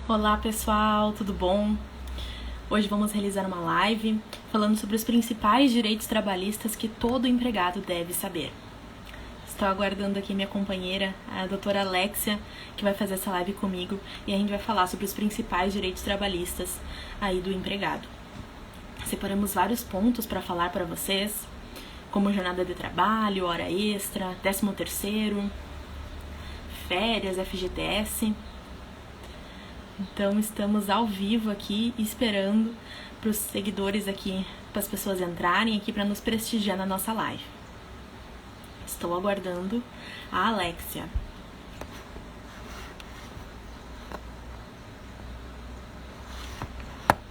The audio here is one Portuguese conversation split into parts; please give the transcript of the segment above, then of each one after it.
Olá pessoal, tudo bom? Hoje vamos realizar uma live falando sobre os principais direitos trabalhistas que todo empregado deve saber. Estou aguardando aqui minha companheira, a doutora Alexia, que vai fazer essa live comigo e a gente vai falar sobre os principais direitos trabalhistas aí do empregado. Separamos vários pontos para falar para vocês, como jornada de trabalho, hora extra, 13º, férias, FGTS. Então estamos ao vivo aqui esperando para os seguidores aqui, para as pessoas entrarem aqui para nos prestigiar na nossa live. Estou aguardando a Alexia.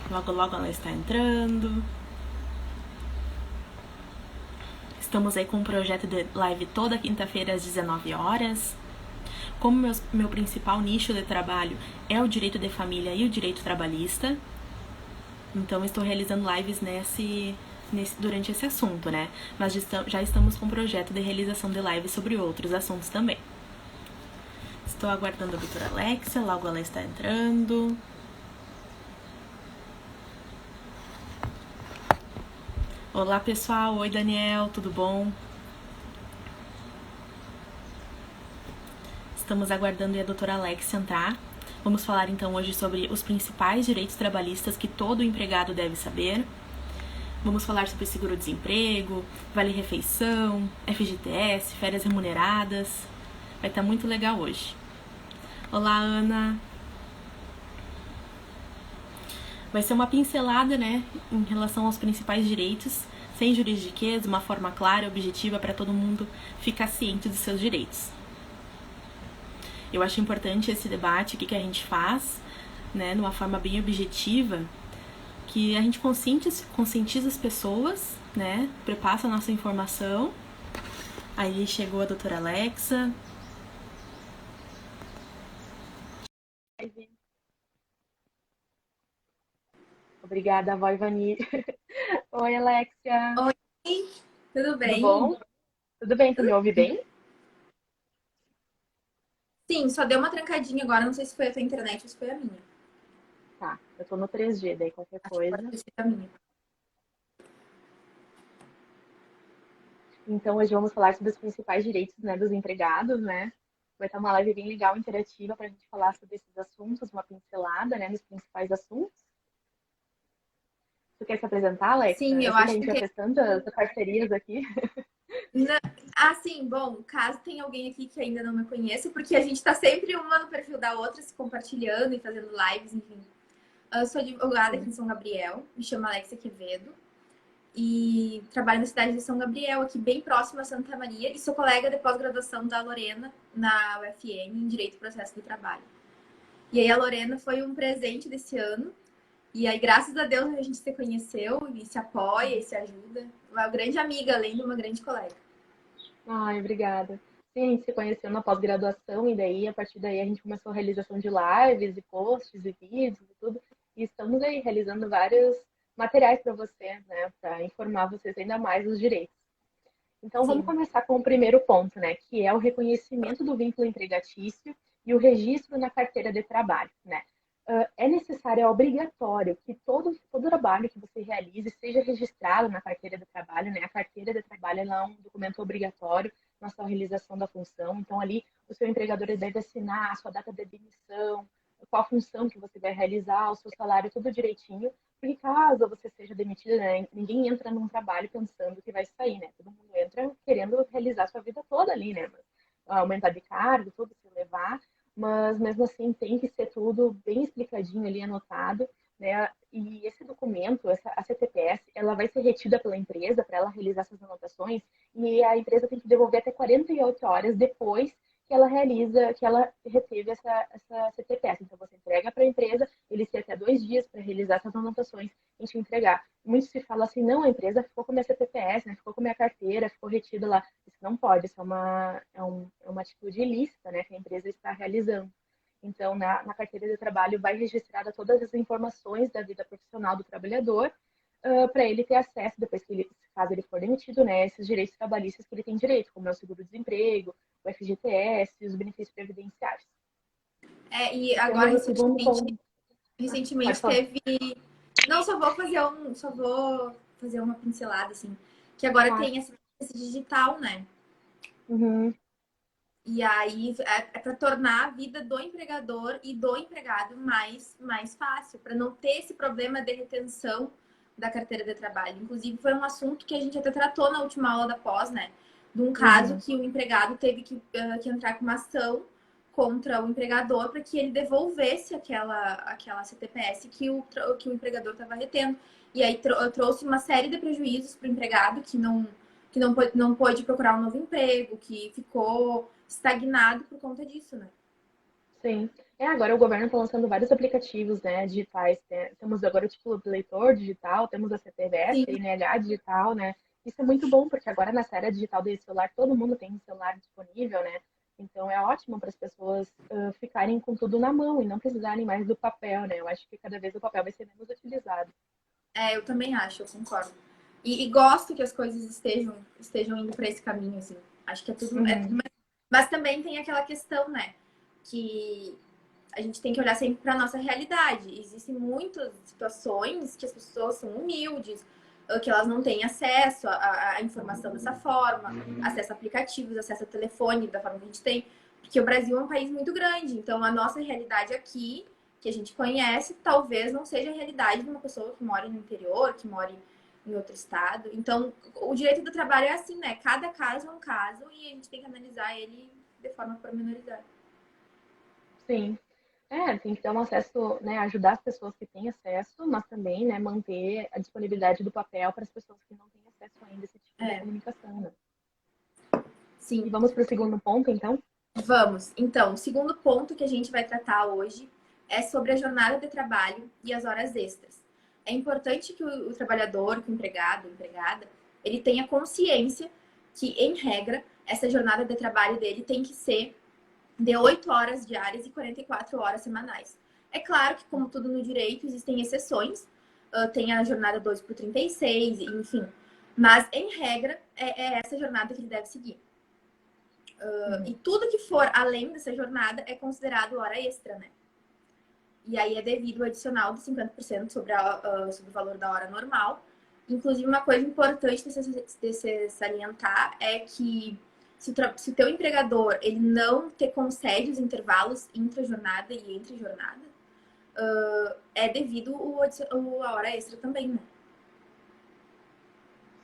Logo, logo ela está entrando. Estamos aí com um projeto de live toda quinta-feira às 19 horas. Como meu principal nicho de trabalho é o direito de família e o direito trabalhista, então estou realizando lives durante esse assunto, né? Mas já estamos com um projeto de realização de lives sobre outros assuntos também. Estou aguardando a doutora Alexia, logo ela está entrando. Olá pessoal, oi Daniel, tudo bom? Estamos aguardando a doutora Alexia entrar. Vamos falar então hoje sobre os principais direitos trabalhistas que todo empregado deve saber. Vamos falar sobre seguro-desemprego, vale-refeição, FGTS, férias remuneradas. Vai estar muito legal hoje. Olá, Ana. Vai ser uma pincelada, né, em relação aos principais direitos, sem juridiquês, de uma forma clara e objetiva para todo mundo ficar ciente dos seus direitos. Eu acho importante esse debate aqui que a gente faz, né, de uma forma bem objetiva, que a gente conscientiza as pessoas, né, prepassa a nossa informação. Aí chegou a doutora Alexa. Obrigada, avó Ivani. Oi, Alexia. Oi, tudo Tudo bem? bom? Tudo bem? Tu me ouve bem? Sim, só deu uma trancadinha agora, não sei se foi a tua internet ou se foi a minha. Tá, eu tô no 3G, daí qualquer Acho que pode coisa. ter sido a minha. Então, hoje vamos falar sobre os principais direitos, né, dos empregados, né? Vai estar uma live bem legal, interativa, para a gente falar sobre esses assuntos, uma pincelada, né, nos principais assuntos. Tu quer se apresentar, Alexa? Sim, Eu eu sei que a acho gente que já tem. fez tantas parcerias aqui. Ah, sim, bom, caso tenha alguém aqui que ainda não me conheça, porque a gente tá sempre uma no perfil da outra, se compartilhando e fazendo lives, enfim. Eu sou advogada aqui Sim. em São Gabriel, me chamo Alexia Quevedo e trabalho na cidade de São Gabriel, aqui bem próximo a Santa Maria, e sou colega de pós-graduação da Lorena na UFM em Direito e Processo do Trabalho. E aí a Lorena foi um presente desse ano. E aí, graças a Deus, a gente se conheceu e se apoia e se ajuda. Uma grande amiga, além de uma grande colega. Ai, obrigada. Sim, a gente se conheceu na pós-graduação e daí, a partir daí, a gente começou a realização de lives e posts e vídeos e tudo. E estamos aí realizando vários materiais para você, né, para informar vocês ainda mais os direitos. Então, vamos Sim, começar com o primeiro ponto, né, que é o reconhecimento do vínculo empregatício e o registro na carteira de trabalho, né? É necessário, é obrigatório que todo trabalho que você realize seja registrado na carteira de trabalho, né? A carteira de trabalho é um documento obrigatório na sua realização da função. Então, ali, o seu empregador deve assinar a sua data de demissão, qual função que você vai realizar, o seu salário, tudo direitinho, porque caso você seja demitido, né, ninguém entra num trabalho pensando que vai sair, né? Todo mundo entra querendo realizar sua vida toda ali, né? Aumentar de cargo, tudo se levar, mas mesmo assim tem que ser tudo bem explicadinho ali, anotado, né? E esse documento, a CTPS, ela vai ser retida pela empresa para ela realizar essas anotações e a empresa tem que devolver até 48 horas depois que ela realiza, que ela reteve essa CTPS. Então você entrega para a empresa, eles têm até 2 dias para realizar essas anotações e te entregar. Muito se fala assim, não, a empresa ficou com a minha CTPS, né, ficou com a minha carteira, ficou retida lá. Isso não pode, isso é uma atitude ilícita, né, que a empresa está realizando. Então, na carteira de trabalho vai registrada todas as informações da vida profissional do trabalhador, para ele ter acesso, depois que ele, caso ele for demitido, né, esses direitos trabalhistas que ele tem direito, como é o seguro-desemprego, o FGTS e os benefícios previdenciários. E Temos agora, o segundo ponto. Pode recentemente falar. teve... Não, só vou fazer uma pincelada, assim. Que agora Claro. tem esse digital, né? Uhum. E aí é para tornar a vida do empregador e do empregado mais fácil, para não ter esse problema de retenção da carteira de trabalho. Inclusive, foi um assunto que a gente até tratou na última aula da pós, né? De um caso Uhum. que o empregado teve que entrar com uma ação contra o empregador para que ele devolvesse aquela CTPS que o empregador estava retendo. E aí trouxe uma série de prejuízos para o empregado que não pôde procurar um novo emprego, que ficou estagnado por conta disso, né? Sim. Agora o governo está lançando vários aplicativos, né, digitais. Temos agora o título do eleitor digital, temos a CTVS, Sim, CNH digital, né? Isso é muito bom, porque agora nessa era digital do celular, todo mundo tem um celular disponível, né? Então é ótimo para as pessoas ficarem com tudo na mão e não precisarem mais do papel, né? Eu acho que cada vez o papel vai ser menos utilizado. eu também acho, eu concordo. E gosto que as coisas estejam indo para esse caminho, assim. Acho que é tudo Uhum. mas também tem aquela questão, né? Que a gente tem que olhar sempre para nossa realidade. Existem muitas situações que as pessoas são humildes, que elas não têm acesso à informação dessa forma, acesso a aplicativos, acesso a telefone da forma que a gente tem, porque o Brasil é um país muito grande, então a nossa realidade aqui, que a gente conhece, talvez não seja a realidade de uma pessoa que mora no interior, que mora em outro estado. Então, o direito do trabalho é assim, né? Cada caso é um caso e a gente tem que analisar ele de forma pormenorizada. Sim. Tem que dar um acesso, né, ajudar as pessoas que têm acesso, mas também, né, manter a disponibilidade do papel para as pessoas que não têm acesso ainda a esse tipo de É, comunicação, né? E sim. vamos para o segundo ponto, então? Vamos. Então, o segundo ponto que a gente vai tratar hoje é sobre a jornada de trabalho e as horas extras. É importante que o trabalhador, que o empregado, a empregada, ele tenha consciência que, em regra, essa jornada de trabalho dele tem que ser de 8 horas diárias e 44 horas semanais. É claro que, como tudo no direito, existem exceções. Tem a jornada 2 por 36, enfim. Mas, em regra, é essa jornada que ele deve seguir. E Uhum. tudo que for além dessa jornada é considerado hora extra, né? E aí é devido ao adicional de 50% sobre o valor da hora normal. Inclusive, uma coisa importante de se salientar é que se o teu empregador ele não te concede os intervalos intra-jornada e entre-jornada, é devido a hora extra também, né?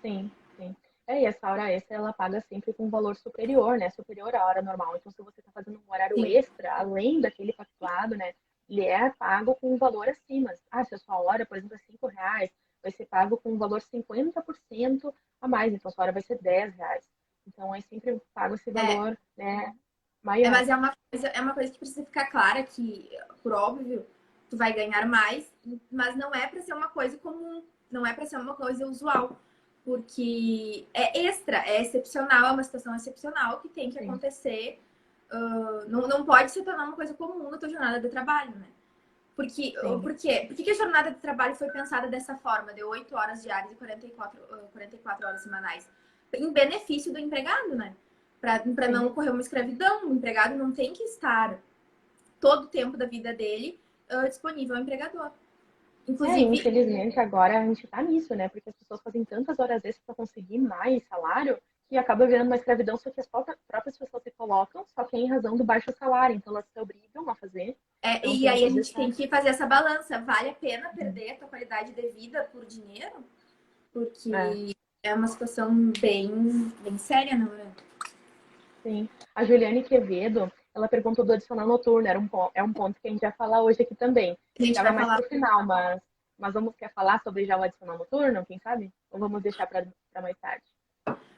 Sim, sim. E essa hora extra, ela paga sempre com um valor superior, né? Superior à hora normal. Então, se você está fazendo um horário Sim. extra, além daquele pactuado, né? Ele é pago com um valor acima. Se a sua hora, por exemplo, é R$ 5, vai ser pago com um valor 50% a mais. Então, a sua hora vai ser R$ 10. Então, é sempre pago esse É, valor, né? Maior. mas é uma coisa que precisa ficar clara que, por óbvio, tu vai ganhar mais, mas não é para ser uma coisa comum, não é para ser uma coisa usual, porque é extra, é excepcional, é uma situação excepcional que tem que Sim, acontecer. Não pode se tornar uma coisa comum na tua jornada de trabalho, né? Porque, sim, por quê? Por que a jornada de trabalho foi pensada dessa forma, de 8 horas diárias e 44 horas semanais? Em benefício do empregado, né? Para não sim. ocorrer uma escravidão. O empregado não tem que estar todo o tempo da vida dele disponível ao empregador. Inclusive, Infelizmente agora a gente tá nisso, né? Porque as pessoas fazem tantas horas extras para conseguir mais salário que acaba virando uma escravidão, só que as próprias pessoas se colocam, só que em razão do baixo salário. Então elas se obrigam a fazer. Então e tem aí a toda gente essa. tem que fazer essa balança. Vale a pena perder a tua qualidade de vida por dinheiro? É, Porque é uma situação bem séria, não é? sim. A Juliane Quevedo, ela perguntou do adicional noturno, é um ponto que a gente vai falar hoje aqui também. A gente Ficava vai mais falar. pro final, mas quer falar sobre já o adicional noturno, quem sabe? Ou vamos deixar para mais tarde?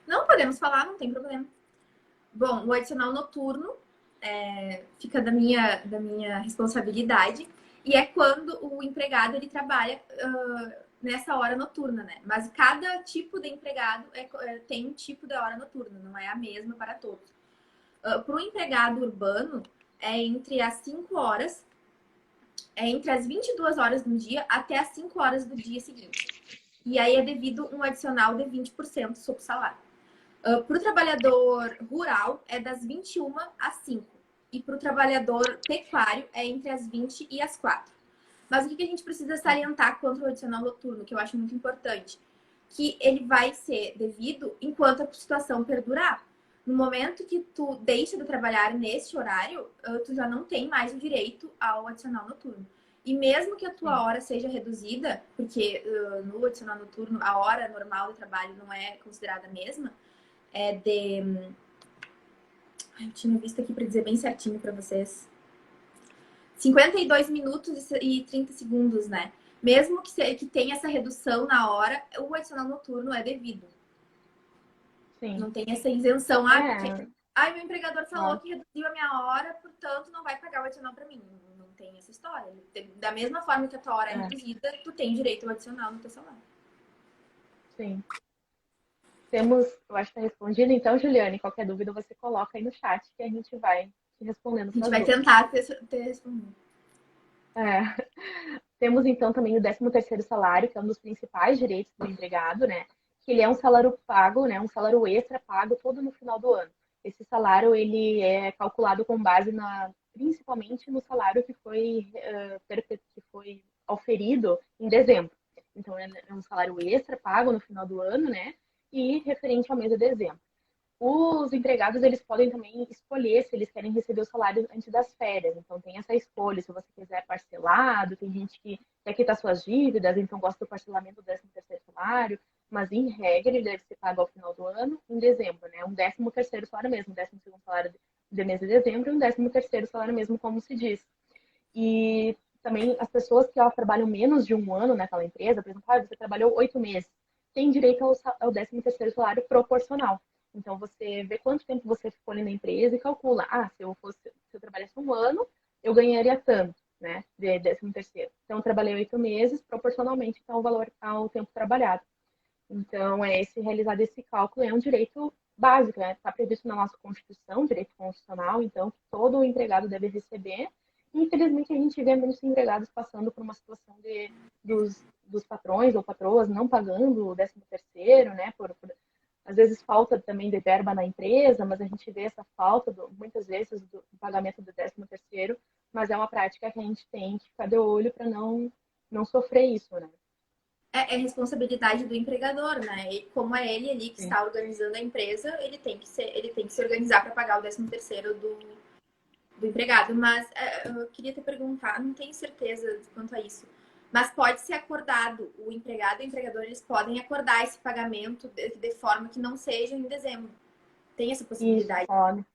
Não podemos falar, não tem problema. Bom, o adicional noturno fica da minha responsabilidade e é quando o empregado ele trabalha nessa hora noturna, né? Mas cada tipo de empregado tem um tipo de hora noturna, não é a mesma para todos. Para o empregado urbano, é entre as 5 horas, é entre as 22 horas do dia até as 5 horas do dia seguinte. E aí é devido um adicional de 20% sobre o salário. Para o trabalhador rural, é das 21 às 5. e para o trabalhador pecuário é entre as 20 e as 4. Mas o que a gente precisa salientar quanto ao adicional noturno, que eu acho muito importante? Que ele vai ser devido enquanto a situação perdurar. No momento que tu deixa de trabalhar nesse horário, tu já não tem mais o direito ao adicional noturno. E mesmo que a tua hora seja reduzida, porque no adicional noturno a hora normal de trabalho não é considerada a mesma, é de... Eu tinha visto aqui para dizer bem certinho para vocês. 52 minutos e 30 segundos, né? Mesmo que tenha essa redução na hora, o adicional noturno é devido. Sim. Não tem essa isenção. Porque meu empregador falou que reduziu a minha hora, portanto não vai pagar o adicional para mim. Não tem essa história. Da mesma forma que a tua hora é reduzida, tu tem direito ao adicional no teu salário. Sim. Temos, eu acho que está respondido. Então, Juliane, qualquer dúvida você coloca aí no chat que a gente vai te respondendo. A gente vai tentar ter respondido. Temos, então, também o 13º salário, que é um dos principais direitos do empregado, né? Que ele é um salário pago, né? Um salário extra pago todo no final do ano. Esse salário, ele é calculado com base principalmente no salário que foi oferido em dezembro. Então, é um salário extra pago no final do ano, né? E referente ao mês de dezembro. Os empregados, eles podem também escolher se eles querem receber o salário antes das férias. Então, tem essa escolha, se você quiser parcelado, tem gente que quer quitar suas dívidas, então gosta do parcelamento do 13º salário, mas, em regra, ele deve ser pago ao final do ano, em dezembro, né? Um 13º salário mesmo, 12º salário de mês de dezembro e um 13º salário mesmo, como se diz. E também as pessoas que trabalham menos de um ano naquela empresa, por exemplo, você trabalhou 8 meses, tem direito ao 13º salário proporcional. Então, você vê quanto tempo você ficou ali na empresa e calcula. Se eu trabalhasse um ano, eu ganharia tanto, né? De 13º. Então, eu trabalhei 8 meses, proporcionalmente então, ao valor ao tempo trabalhado. Então, realizar esse cálculo é um direito básico, né? Está previsto na nossa Constituição, direito constitucional, então, que todo empregado deve receber. Infelizmente, a gente vê muitos empregados passando por uma situação dos patrões ou patroas não pagando o 13º, né? Às vezes falta também de verba na empresa, mas a gente vê essa falta, muitas vezes, do pagamento do 13º, mas é uma prática que a gente tem que ficar de olho para não sofrer isso, né? É responsabilidade do empregador, né? E como é ele ali que está organizando a empresa, ele tem que se organizar para pagar o 13º do empregado. Mas eu queria te perguntar, não tenho certeza quanto a isso, mas pode ser acordado, o empregado e o empregador, eles podem acordar esse pagamento de forma que não seja em dezembro. Tem essa possibilidade? Isso, pode.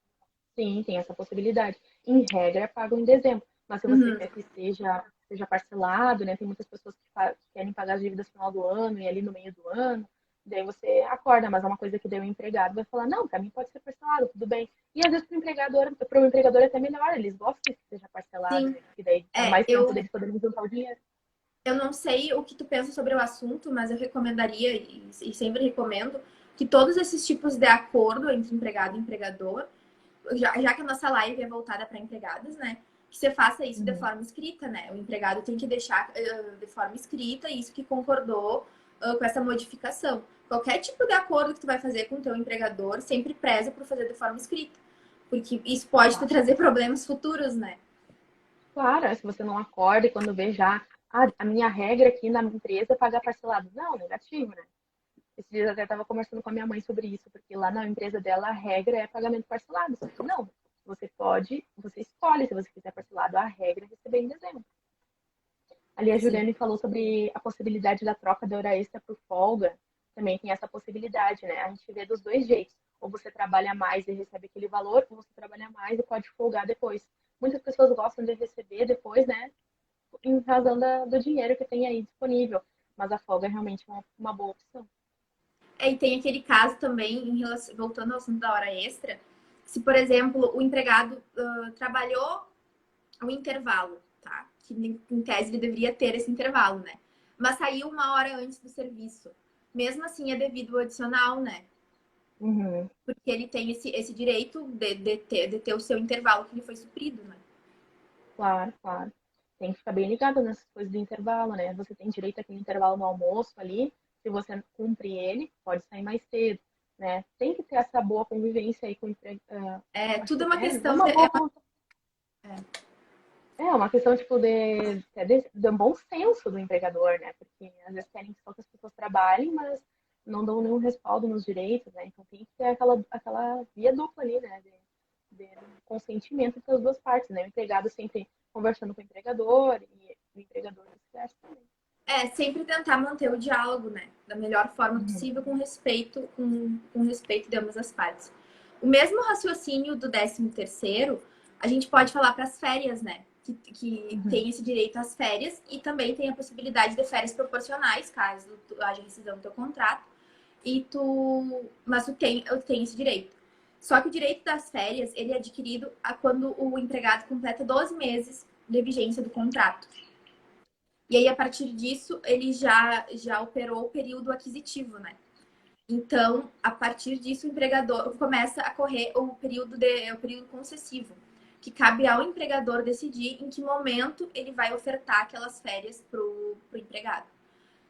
Sim, tem essa possibilidade. Em regra, é pago em dezembro. Mas se você quer que seja parcelado, né? Tem muitas pessoas que querem pagar as dívidas no final do ano e ali no meio do ano. Daí você acorda, mas é uma coisa que daí o empregado vai falar, não, para mim pode ser parcelado, tudo bem. E às vezes para o empregador é até melhor, eles gostam que seja parcelado, né? Porque daí dá mais tempo deles poderem juntar o dinheiro. Eu não sei o que tu pensa sobre o assunto, mas eu recomendaria, e sempre recomendo, que todos esses tipos de acordo entre empregado e empregador, já que a nossa live é voltada para empregados, né? Que você faça isso de forma escrita, né? O empregado tem que deixar de forma escrita isso que concordou com essa modificação. Qualquer tipo de acordo que tu vai fazer com o teu empregador, sempre preza por fazer de forma escrita. Porque isso pode te trazer problemas futuros, né? Claro, se você não acorda e quando vê já, a minha regra aqui na minha empresa é pagar parcelado. Não, negativo, né? Esses dias eu até estava conversando com a minha mãe sobre isso, porque lá na empresa dela a regra é pagamento parcelado. Só que não, você escolhe se você quiser parcelado, a regra é receber em dezembro. Ali a Juliane falou sobre a possibilidade da troca da hora extra por folga. Também tem essa possibilidade, né? A gente vê dos dois jeitos. Ou você trabalha mais e recebe aquele valor, ou você trabalha mais e pode folgar depois. Muitas pessoas gostam de receber depois, né? Em razão do dinheiro que tem aí disponível. Mas a folga é realmente uma boa opção. E tem aquele caso também, voltando ao assunto da hora extra, se, por exemplo, o empregado trabalhou o intervalo, tá? Que em tese ele deveria ter esse intervalo, né? Mas saiu 1 hora antes do serviço. Mesmo assim, é devido ao adicional, né? Uhum. Porque ele tem esse direito de ter o seu intervalo que lhe foi suprido, né? Claro, claro. Tem que ficar bem ligado nessas coisas do intervalo, né? Você tem direito àquele intervalo no almoço ali. Se você cumpre ele, pode sair mais cedo, né? Tem que ter essa boa convivência aí com o Tudo é uma questão uma de, boa É uma questão, tipo, de um bom senso do empregador, né? Porque às vezes querem que só que as pessoas trabalhem, mas não dão nenhum respaldo nos direitos, né? Então tem que ter aquela via dupla ali, né? De consentimento das duas partes, né? O empregado sempre conversando com o empregador e o empregador vice-versa também. Sempre tentar manter o diálogo, né? Da melhor forma Uhum. possível, com respeito de ambas as partes. O mesmo raciocínio do 13º, a gente pode falar para as férias, né? Que Uhum. tem esse direito às férias e também tem a possibilidade de férias proporcionais, caso haja rescisão do teu contrato. Mas tu tem esse direito. Só que o direito das férias, ele é adquirido quando o empregado completa 12 meses de vigência do contrato. E aí, a partir disso, ele já operou o período aquisitivo, né? Então, a partir disso, o empregador começa a correr o período concessivo, que cabe ao empregador decidir em que momento ele vai ofertar aquelas férias para o empregado.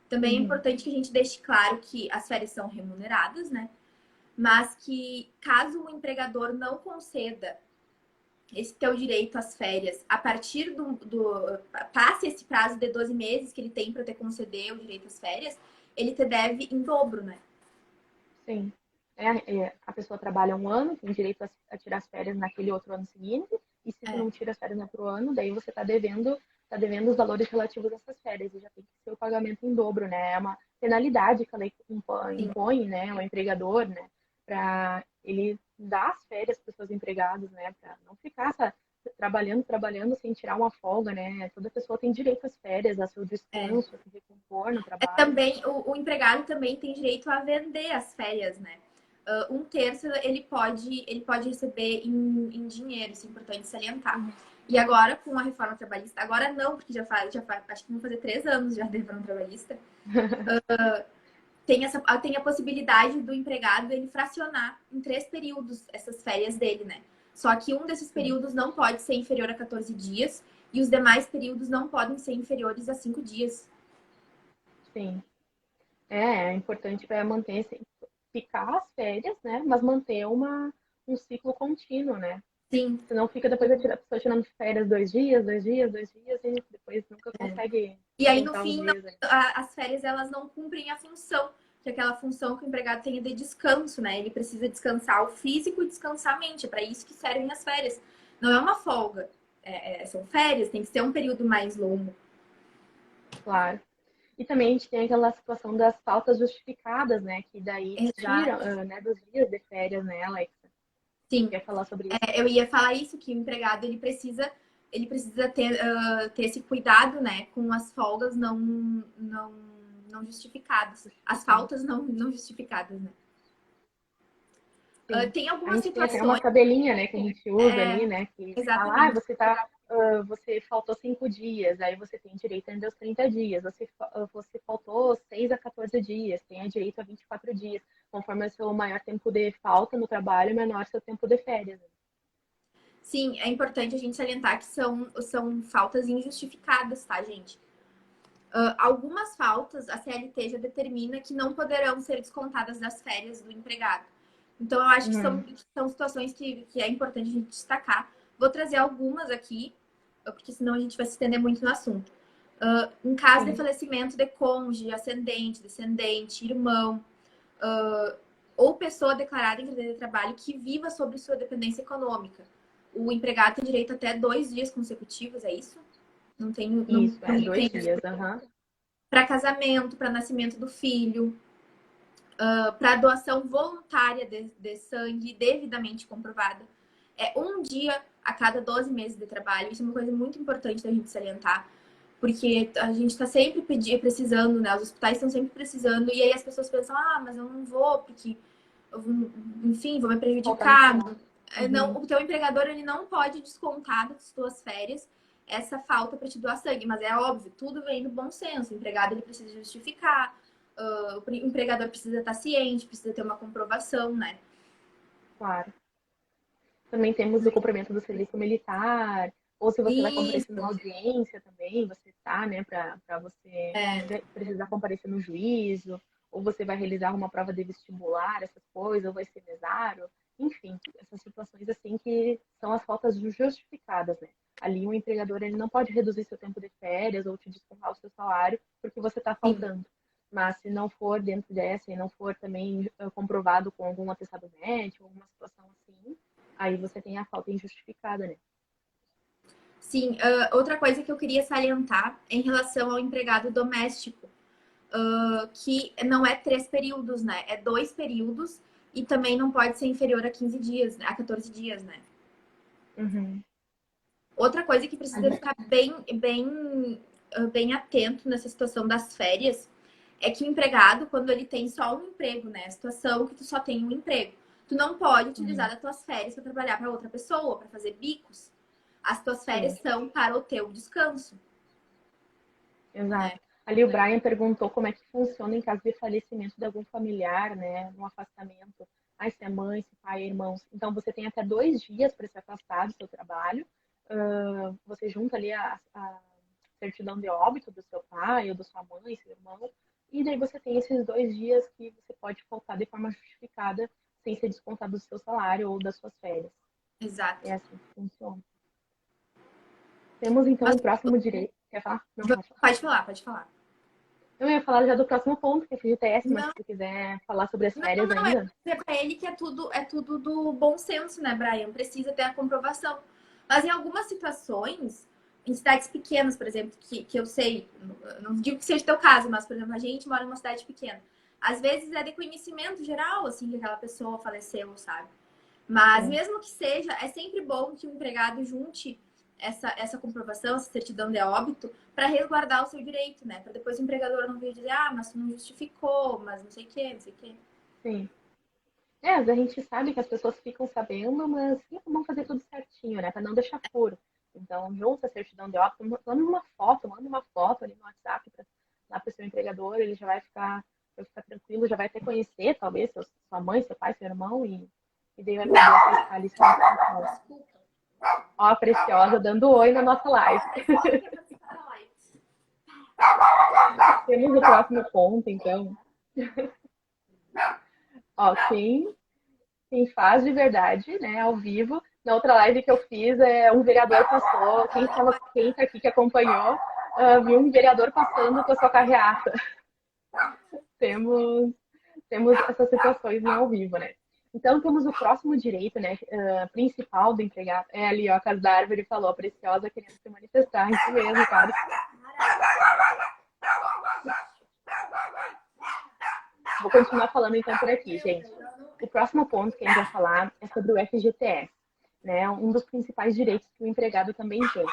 Também é Uhum. importante que a gente deixe claro que as férias são remuneradas, né? Mas que caso o empregador não conceda esse teu direito às férias, a partir passe esse prazo de 12 meses que ele tem para te conceder o direito às férias, ele te deve em dobro, né? Sim. A pessoa trabalha um ano, tem direito a tirar as férias naquele outro ano seguinte, e se tu É, não tira as férias no outro ano, daí você tá devendo os valores relativos a essas férias, e já tem que ser o pagamento em dobro, né? É uma penalidade que a lei sim. impõe, né, ao empregador, né, para ele dar as férias para os seus empregados, né, para não ficar trabalhando sem tirar uma folga, né? Toda pessoa tem direito às férias, ao seu É. descanso, a se recompor no trabalho. Também o empregado também tem direito a vender as férias, né? Um terço ele pode receber em dinheiro, isso é importante salientar. Uhum. E agora, com a reforma trabalhista, agora não, porque já faz, acho que vão fazer 3 anos já da reforma trabalhista, tem a possibilidade do empregado ele fracionar em 3 períodos essas férias dele, né? Só que um desses Sim, períodos não pode ser inferior a 14 dias e os demais períodos não podem ser inferiores a 5 dias. sim. É importante para manter, assim, ficar as férias, né? Mas manter um ciclo contínuo, né? Sim, Senão fica depois a pessoa tirando férias 2 dias, 2 dias, 2 dias, e depois nunca consegue e aí, no juntar os fim, dias aí. as férias elas não cumprem a função, que é aquela função que o empregado tem de descanso, né? Ele precisa descansar o físico e descansar a mente. É para isso que servem as férias. Não é uma folga. São férias, tem que ser um período mais longo. Claro. E também a gente tem aquela situação das faltas justificadas, né? Que daí tiram, Exato. né, dos dias de férias, né, Alexa? Sim. Quer falar sobre isso? Eu ia falar isso, que o empregado ele precisa ter esse cuidado, né, com as folgas não justificadas. As Justificadas. faltas não justificadas, né? Sim. Tem A algumas gente tem até uma situações. tabelinha, né, que a gente usa ali, É, né, que fala, exatamente. você faltou 5 dias, aí você tem direito ainda aos 30 dias, você faltou 6 a 14 dias, tem direito a 24 dias, conforme o seu maior tempo de falta no trabalho, menor seu tempo de férias. Sim, é importante a gente salientar que são faltas injustificadas, tá, gente? Algumas faltas, a CLT já determina que não poderão ser descontadas das férias do empregado. Então, eu acho que são, Uhum. que são situações que é importante a gente destacar. Vou trazer algumas aqui, porque senão a gente vai se estender muito no assunto. Em caso de Sim. falecimento de cônjuge, ascendente, descendente, irmão, ou pessoa declarada em carteira de trabalho que viva sobre sua dependência econômica. O empregado tem direito até 2 dias consecutivos, é isso? Não tenho, não, Isso, não dois tenho. dias, aham. Para casamento, para nascimento do filho, para doação voluntária de sangue devidamente comprovada. É um dia a cada 12 meses de trabalho. Isso é uma coisa muito importante da gente salientar, porque a gente está sempre precisando, né? Os hospitais estão sempre precisando, e aí as pessoas pensam, mas eu não vou, porque, enfim, vou me Faltar no prejudicar. trabalho. Não, Uhum. o teu empregador ele não pode descontar das tuas férias essa falta para te doar sangue, mas é óbvio, tudo vem do bom senso. O empregado ele precisa justificar, o empregador precisa estar ciente, precisa ter uma comprovação, né? Claro. Também temos o cumprimento do serviço militar, ou se você vai comparecer numa Isso. audiência também, você está, né, para você precisar comparecer no juízo, ou você vai realizar uma prova de vestibular, essas coisas, ou vai ser mesário, enfim, essas situações assim que são as faltas justificadas, né? Ali o empregador ele não pode reduzir seu tempo de férias ou te descontar o seu salário porque você está Sim. faltando. Mas se não for dentro dessa e não for também comprovado com algum atestado médico, alguma situação assim, aí você tem a falta injustificada, né? Sim, outra coisa que eu queria salientar em relação ao empregado doméstico, que não é 3 períodos, né? É 2 períodos e também não pode ser inferior a 15 dias, a 14 dias, né? Uhum. Outra coisa que precisa ficar bem atento nessa situação das férias é que o empregado, quando ele tem só um emprego, né? A situação que tu só tem um emprego, tu não pode utilizar Uhum. as tuas férias para trabalhar para outra pessoa, para fazer bicos. As tuas férias Sim, são para o teu descanso, né? exato. Ali o Brian perguntou como é que funciona em caso de falecimento de algum familiar, né? Um afastamento. Ai, se é mãe, se pai, irmãos. Então você tem até 2 dias para se afastar do seu trabalho. Você junta ali a certidão de óbito do seu pai ou da sua mãe, seu irmão. E daí você tem esses 2 dias que você pode faltar de forma justificada, sem ser descontado do seu salário ou das suas férias. Exato. É assim que funciona. Temos então Mas o próximo direito. Quer falar? Não, pode falar. pode falar, pode falar. Eu ia falar já do próximo ponto, que é FGTS, mas Não, se você quiser falar sobre as não, férias não, é ainda. dizer pra ele que é tudo do bom senso, né, Brian? Precisa ter a comprovação. Mas em algumas situações, em cidades pequenas, por exemplo, que eu sei, não digo que seja teu caso, mas, por exemplo, a gente mora em uma cidade pequena. Às vezes é de conhecimento geral, assim, que aquela pessoa faleceu, sabe? Mas Sim, mesmo que seja, é sempre bom que o empregado junte essa comprovação, essa certidão de óbito, para resguardar o seu direito, né? Para depois o empregador não vir dizer, ah, mas tu não justificou, mas não sei o quê, não sei o quê. sim. É, a gente sabe que as pessoas ficam sabendo, mas vamos fazer tudo certinho, né? Para não deixar furo. Então, junta a certidão de óbito, manda uma foto ali no WhatsApp lá para o seu empregador, ele já vai ficar tranquilo, já vai até conhecer, talvez, sua mãe, seu pai, seu irmão, e daí vai poder atestar ali sua informação. Desculpa. Ó, a Preciosa dando oi na nossa live. A pessoa quer participar da live. Temos o próximo ponto, então. Ó, quem faz de verdade, né, ao vivo. Na outra live que eu fiz, um vereador passou, quem tá aqui que acompanhou, viu um vereador passando com a sua carreata. Temos, temos essas situações no ao vivo, né? Então, temos o próximo direito, né, principal do empregado. É ali, ó, a casa da árvore falou, a Preciosa querendo se manifestar. Isso mesmo, cara. Vou continuar falando então por aqui, gente. O próximo ponto que a gente vai falar é sobre o FGTS, né? Um dos principais direitos que o empregado também tem.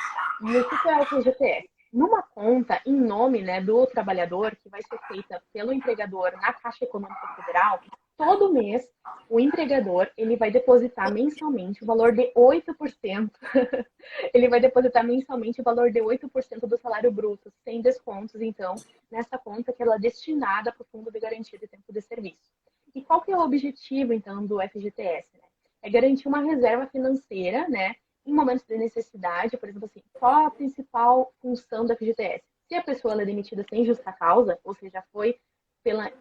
E o que é o FGTS? Numa conta em nome, né, do trabalhador, que vai ser feita pelo empregador na Caixa Econômica Federal, todo mês o empregador ele vai depositar mensalmente o valor de 8%. Ele vai depositar mensalmente o valor de 8% do salário bruto, sem descontos, então, nessa conta que ela é destinada para o Fundo de Garantia de Tempo de Serviço. E qual que é o objetivo, então, do FGTS? Né? É garantir uma reserva financeira, né, em momentos de necessidade, por exemplo, assim, qual a principal função do FGTS? Se a pessoa é demitida sem justa causa, ou seja, foi pela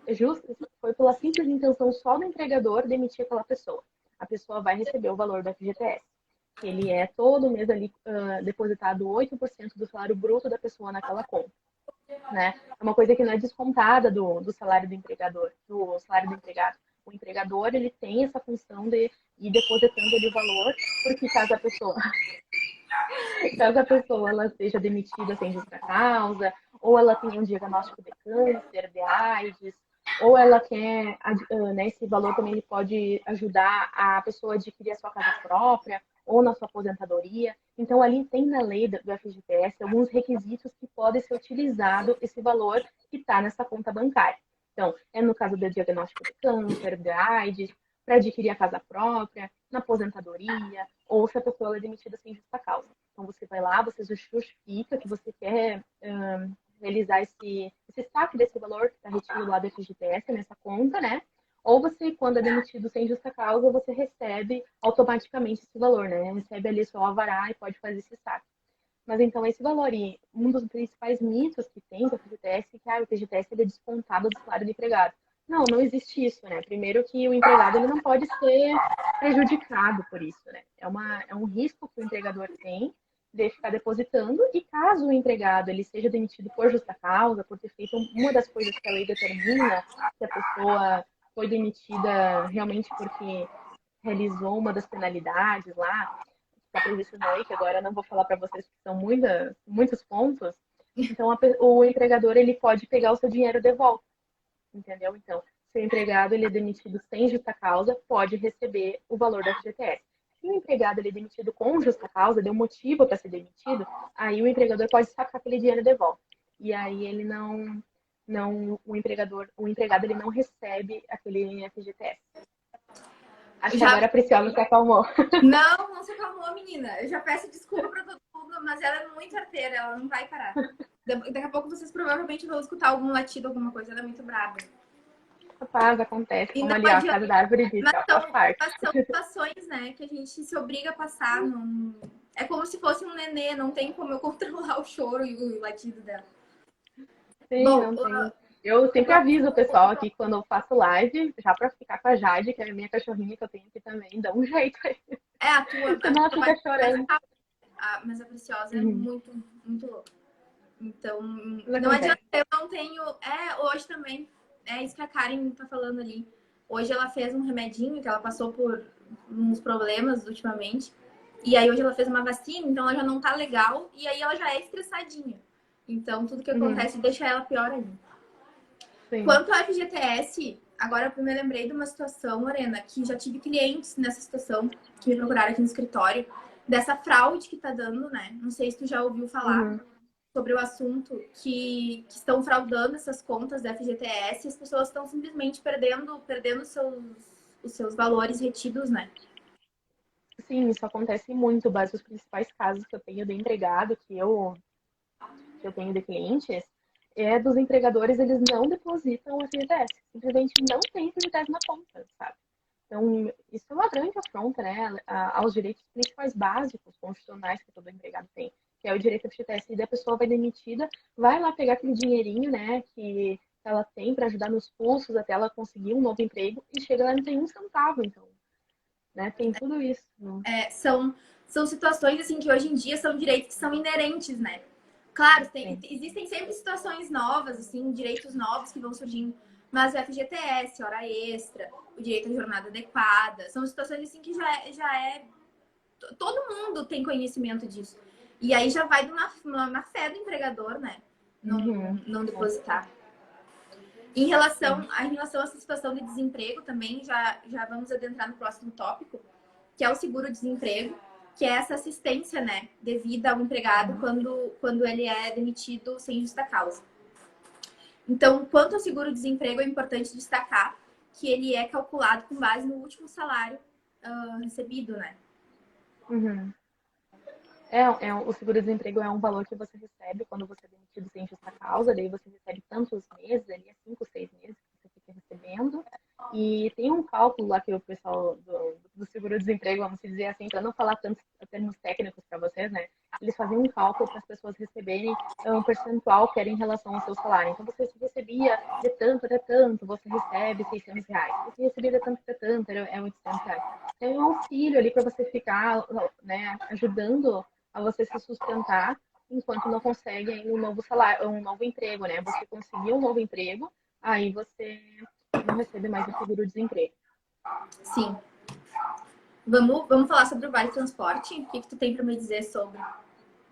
simples intenção só do empregador demitir aquela pessoa, a pessoa vai receber o valor do FGTS. Ele é todo mês ali depositado 8% do salário bruto da pessoa naquela conta, né? É uma coisa que não é descontada do salário do empregador, do salário do empregado. O empregador, ele tem essa função de ir depositando ali o valor, porque caso a pessoa ela seja demitida sem justa causa, ou ela tenha um diagnóstico de câncer, de AIDS, ou ela quer, né, esse valor também ele pode ajudar a pessoa a adquirir a sua casa própria, ou na sua aposentadoria. Então, ali tem na lei do FGTS alguns requisitos que podem ser utilizado esse valor que está nessa conta bancária. Então, é no caso do diagnóstico de câncer, de AIDS, para adquirir a casa própria, na aposentadoria, ou se a pessoa é demitida sem justa causa. Então, você vai lá, você justifica que você quer realizar esse saque desse valor que está retido lá do FGTS nessa conta, né? Ou você, quando é demitido sem justa causa, você recebe automaticamente esse valor, né? Recebe ali seu alvará e pode fazer esse saque. Mas então esse valor, e um dos principais mitos que tem com o FGTS é que o FGTS ele é descontado do salário do empregado. Não, não existe isso, né? Primeiro que o empregado ele não pode ser prejudicado por isso, né? É um risco que o empregador tem de ficar depositando, e caso o empregado ele seja demitido por justa causa, por ter feito uma das coisas que a lei determina, se a pessoa foi demitida realmente porque realizou uma das penalidades lá, está previsto na lei, que agora eu não vou falar para vocês que são muitos pontos, então o empregador ele pode pegar o seu dinheiro de volta, entendeu? Então, se o empregado ele é demitido sem justa causa, pode receber o valor da FGTS. Se o empregado ele é demitido com justa causa, deu motivo para ser demitido, aí o empregador pode sacar aquele dinheiro de volta. E aí ele o empregado ele não recebe aquele FGTS. Acho que agora a Preciosa se acalmou. Não se acalmou, menina. Eu já peço desculpa pra todo mundo, mas ela é muito arteira, ela não vai parar. Daqui a pouco vocês provavelmente vão escutar algum latido, alguma coisa, ela é muito brava. Rapaz, acontece, como ali, ó, a casa da árvore diz, ó, faz parte. São situações, né, que a gente se obriga a passar. É como se fosse um nenê, não tem como eu controlar o choro e o latido dela. Sim, bom, não tem. Eu sempre aviso o pessoal aqui quando eu faço live, já pra ficar com a Jade, que é a minha cachorrinha que eu tenho aqui também, dá um jeito aí. A tua. Senão ela fica chorando. Mas a Preciosa é muito, muito louca. Então, não adianta, eu não tenho... hoje também, é isso que a Karen tá falando ali. Hoje ela fez um remedinho, que ela passou por uns problemas ultimamente. E aí hoje ela fez uma vacina, então ela já não tá legal. E aí ela já é estressadinha. Então, tudo que acontece deixa ela pior ainda. Sim. Quanto ao FGTS, agora eu me lembrei de uma situação, Lorena, que já tive clientes nessa situação, que me procuraram aqui no escritório, dessa fraude que tá dando, né? Não sei se tu já ouviu falar sobre o assunto, que estão fraudando essas contas da FGTS e as pessoas estão simplesmente perdendo os seus valores retidos, né? Sim, isso acontece muito, mas os principais casos que eu tenho de empregado, que eu tenho de clientes, dos empregadores, eles não depositam o FGTS. Simplesmente não tem FGTS na conta, sabe? Então, isso é uma grande afronta, né, aos direitos principais básicos constitucionais que todo empregado tem, que é o direito ao FGTS. E da pessoa vai demitida, vai lá pegar aquele dinheirinho, né, que ela tem para ajudar nos custos até ela conseguir um novo emprego, e chega lá e não tem um centavo, então, né, tem tudo isso. São situações, assim, que hoje em dia são direitos que são inerentes, né? Claro, existem sempre situações novas, assim, direitos novos que vão surgindo, mas o FGTS, hora extra, o direito à jornada adequada, são situações assim que todo mundo tem conhecimento disso. E aí já vai na fé do empregador, né? Não depositar. Em relação a essa situação de desemprego também, já vamos adentrar no próximo tópico, que é o seguro-desemprego, que é essa assistência, né, devida ao empregado quando ele é demitido sem justa causa. Então, quanto ao seguro-desemprego, é importante destacar que ele é calculado com base no último salário recebido, né? O seguro-desemprego é um valor que você recebe quando você é demitido sem justa causa, daí você recebe tantos meses, ali, 5, 6 meses que você fica recebendo. E tem um cálculo lá que o pessoal do seguro-desemprego, vamos dizer assim, para não falar tantos termos técnicos para vocês, né? Eles faziam um cálculo para as pessoas receberem um percentual que era em relação ao seu salário. Então, você recebia de tanto até tanto, você recebe R$600. Você recebia de tanto até tanto, é R$800. Tem um auxílio ali para você ficar, né, ajudando a você se sustentar enquanto não consegue ainda um novo salário, um novo emprego, né? Você conseguiu um novo emprego, aí você não recebe mais o seguro-desemprego. Sim. Vamos falar sobre o Vale Transporte? O que tu tem para me dizer sobre?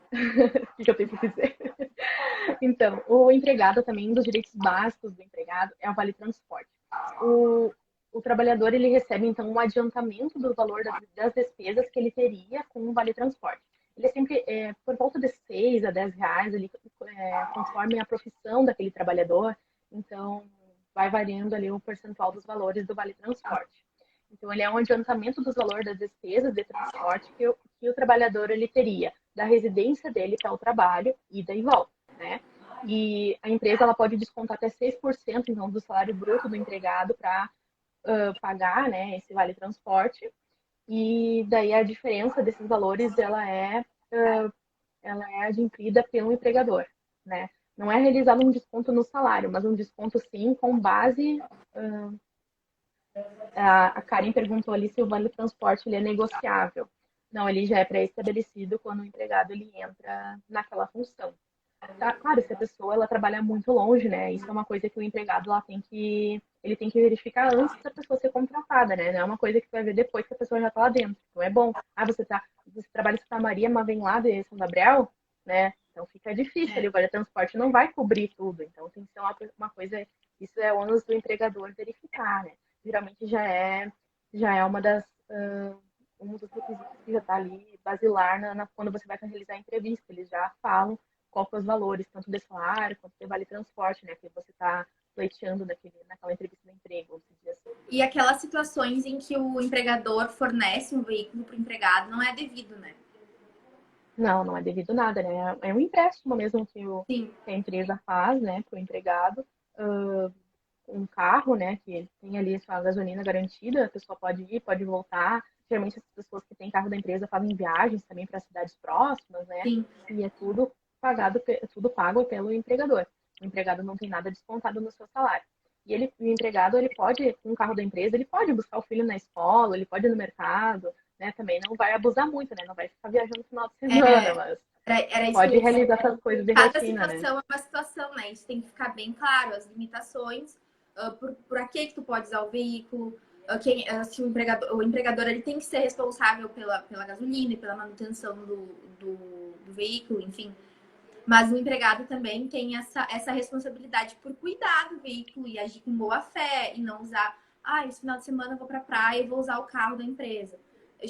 O que eu tenho para dizer? Então, o empregado também, um dos direitos básicos do empregado é o Vale Transporte. O trabalhador, ele recebe, então, um adiantamento do valor das despesas que ele teria com o Vale Transporte. Ele é sempre por volta de R$6 a R$10, ali, conforme a profissão daquele trabalhador. Então, vai variando ali o percentual dos valores do Vale Transporte. Então, ele é um adiantamento dos valores das despesas de transporte que o trabalhador ele teria da residência dele para o trabalho, ida e volta, né? E a empresa ela pode descontar até 6% então, do salário bruto do empregado para pagar, né, esse Vale Transporte. E daí a diferença desses valores ela é adquirida pelo empregador, né? Não é realizado um desconto no salário, mas um desconto sim com base. A Karen perguntou ali se o Vale Transporte ele é negociável. Não, ele já é pré-estabelecido quando o empregado ele entra naquela função. Tá, claro, se a pessoa ela trabalha muito longe, né? Isso é uma coisa que o empregado lá ele tem que verificar antes da pessoa ser contratada, né? Não é uma coisa que vai ver depois que a pessoa já tá lá dentro. Então é bom. Ah, você trabalha em Santa Maria, mas vem lá de São Gabriel, né? Então fica difícil ali, É, o vale transporte não vai cobrir tudo. Então tem que ser uma coisa, isso é ônus do empregador verificar, né? Geralmente já é um dos requisitos que já está ali basilar quando você vai realizar a entrevista. Eles já falam qual que são os valores, tanto de salário quanto de vale transporte, né? Que você está pleiteando naquela entrevista de emprego, vamos dizer assim. e aquelas situações em que o empregador fornece um veículo para o empregado não é devido, né? Não, não é devido nada, né? É um empréstimo mesmo Sim, que a empresa faz, né, para o empregado. Um carro, né, que ele tem ali a sua gasolina garantida, a pessoa pode ir, pode voltar. Geralmente as pessoas que têm carro da empresa fazem viagens também para cidades próximas, né? sim. E é tudo pago pelo empregador. O empregado não tem nada descontado no seu salário. O empregado, ele pode, com o carro da empresa, ele pode buscar o filho na escola, ele pode ir no mercado, né? Também não vai abusar muito, né? Não vai ficar viajando no final de semana, É, mas era isso que eu pode ia dizer. realizar essas coisas de Cada rotina, né? situação é uma situação, né? Isso tem que ficar bem claro, as limitações, por a que tu pode usar o veículo, se o empregador ele tem que ser responsável pela gasolina e pela manutenção do veículo, enfim. Mas o empregado também tem essa responsabilidade por cuidar do veículo e agir com boa fé e não usar, esse final de semana eu vou pra praia e vou usar o carro da empresa.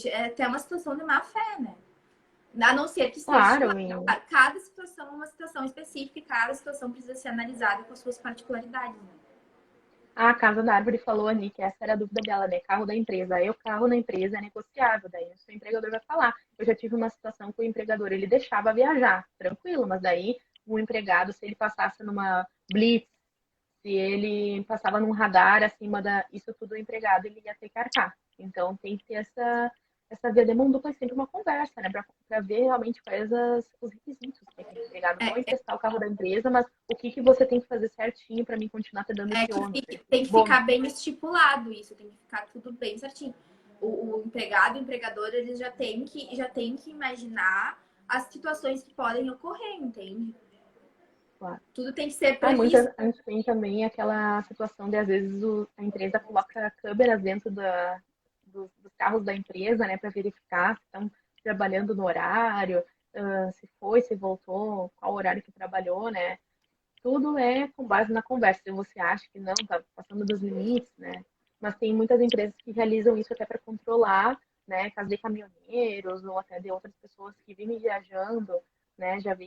É até uma situação de má fé, né? A não ser que esteja Claro, estipulado. Cada situação é uma situação específica e cada situação precisa ser analisada com as suas particularidades. Né? a Casa da Árvore falou ali que essa era a dúvida dela, né? Carro da empresa. Aí o carro da empresa é negociável, daí o seu empregador vai falar. Eu já tive uma situação que o empregador ele deixava viajar, tranquilo, mas daí o empregado, se ele passasse numa blitz, se ele passava num radar acima isso tudo o empregado ele ia ter que arcar. Então tem que ter essa via de mão dupla, é sempre uma conversa, né? Para ver realmente quais os requisitos que aquele empregado não É, emprestar o carro da empresa, mas o que você tem que fazer certinho para mim continuar te dando esse ônus, tem que esse bônus. ficar bem estipulado isso, tem que ficar tudo bem certinho. O empregado, o empregador, eles já tem que imaginar as situações que podem ocorrer, entende? Claro. Tudo tem que ser Ah, previsto. a gente tem também aquela situação de, às vezes, a empresa coloca câmeras dentro dos carros da empresa, né, para verificar se estão trabalhando no horário, se foi, se voltou, qual horário que trabalhou, né? Tudo é com base na conversa. Se você acha que não, está passando dos limites, né? Mas tem muitas empresas que realizam isso até para controlar, né? Caso de caminhoneiros ou até de outras pessoas que vivem viajando, né? Já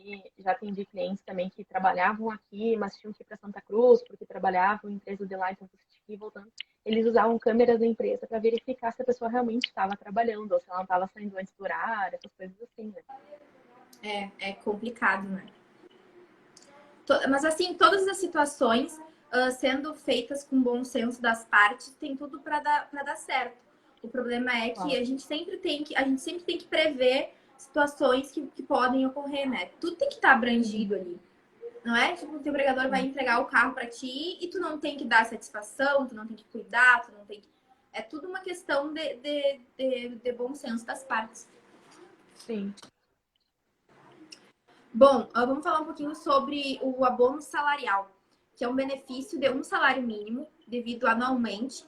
atendi clientes também que trabalhavam aqui, mas tinham que ir para Santa Cruz porque trabalhavam em empresas de lá, então você tinha que ir voltando. Eles usavam câmeras da empresa para verificar se a pessoa realmente estava trabalhando ou se ela não estava saindo antes do horário, essas coisas assim, né? É complicado, né? Mas assim, todas as situações sendo feitas com bom senso das partes, tem tudo para dar certo. O problema é que Claro. a gente sempre tem que prever situações que podem ocorrer, né? Tudo tem que estar Uhum. abrangido ali. Não é tipo, o teu empregador vai Sim. entregar o carro para ti e tu não tem que dar satisfação, tu não tem que cuidar, tu não tem que... É tudo uma questão de bom senso das partes. Sim. Bom, vamos falar um pouquinho sobre o abono salarial, que é um benefício de um salário mínimo devido anualmente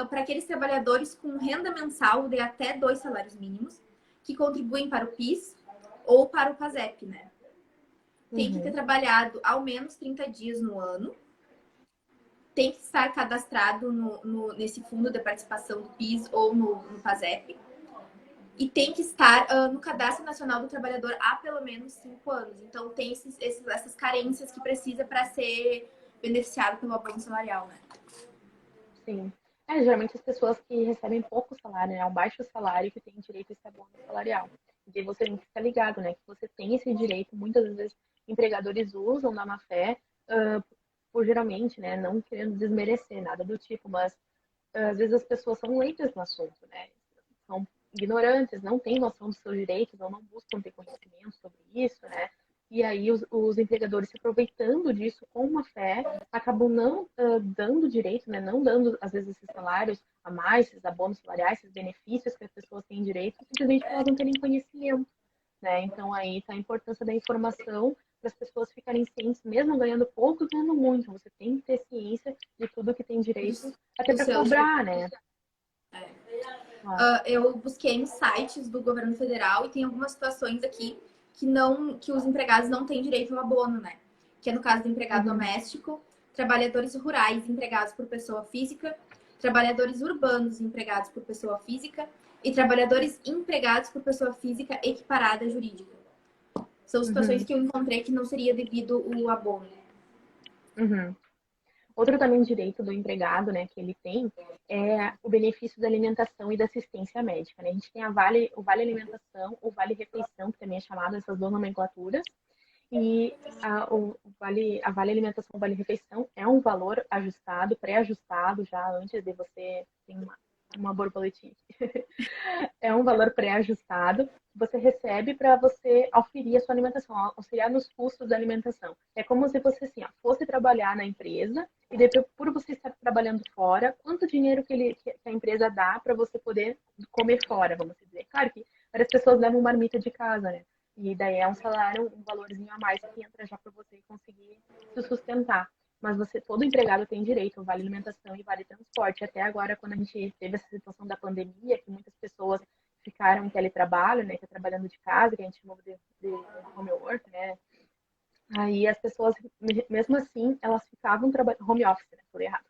para aqueles trabalhadores com renda mensal de até 2 salários mínimos que contribuem para o PIS ou para o PASEP, né? Tem que ter Uhum. trabalhado ao menos 30 dias no ano, tem que estar cadastrado nesse fundo de participação do PIS ou no PASEP e tem que estar no Cadastro Nacional do Trabalhador há pelo menos 5 anos. Então, tem essas carências que precisa para ser beneficiado pelo abono salarial, né? Sim. Geralmente as pessoas que recebem pouco salário, né, um baixo salário, que têm direito a esse abono salarial. E você tem que ficar ligado, né, que você tem esse direito. Muitas vezes empregadores usam da má fé, por geralmente, né, não querendo desmerecer nada do tipo, mas às vezes as pessoas são leitas no assunto, né, são ignorantes, não têm noção dos seus direitos ou não buscam ter conhecimento sobre isso, né. e aí os empregadores se aproveitando disso com uma fé, acabam não dando direito, né? Não dando, às vezes, esses salários a mais, esses abonos salariais, esses benefícios que as pessoas têm direito, simplesmente por elas não terem conhecimento, né? Então aí está a importância da informação para as pessoas ficarem cientes, mesmo ganhando pouco, ganhando muito. Você tem que ter ciência de tudo que tem direito, até Do para seu cobrar, né? Eu busquei nos sites do governo federal e tem algumas situações aqui que os empregados não têm direito ao abono, né? Que é no caso do empregado doméstico, trabalhadores rurais empregados por pessoa física, trabalhadores urbanos empregados por pessoa física e trabalhadores empregados por pessoa física equiparada jurídica. São situações que eu encontrei que não seria devido o abono. Outro também direito do empregado, né, que ele tem, é o benefício da alimentação e da assistência médica, né? A gente tem o Vale Alimentação, o Vale Refeição, que também é chamado essas duas nomenclaturas, e a Vale Alimentação, o Vale Refeição é um valor ajustado, pré-ajustado já antes de você ter uma borboletinha aqui. É um valor pré-ajustado que você recebe para você auferir a sua alimentação, auxiliar nos custos da alimentação. É como se você assim, ó, fosse trabalhar na empresa e depois, por você estar trabalhando fora, quanto dinheiro que a empresa dá para você poder comer fora, vamos dizer. Claro que várias pessoas levam marmita de casa, né? E daí é um salário, um valorzinho a mais que entra já para você conseguir se sustentar. Mas todo empregado tem direito ao vale alimentação e vale transporte. Até agora, quando a gente teve essa situação da pandemia, que muitas pessoas ficaram em teletrabalho, né, que é trabalhando de casa, que a gente chama de home work, né? Aí as pessoas, mesmo assim, elas ficavam trabalhando, home office, né? Falei errado.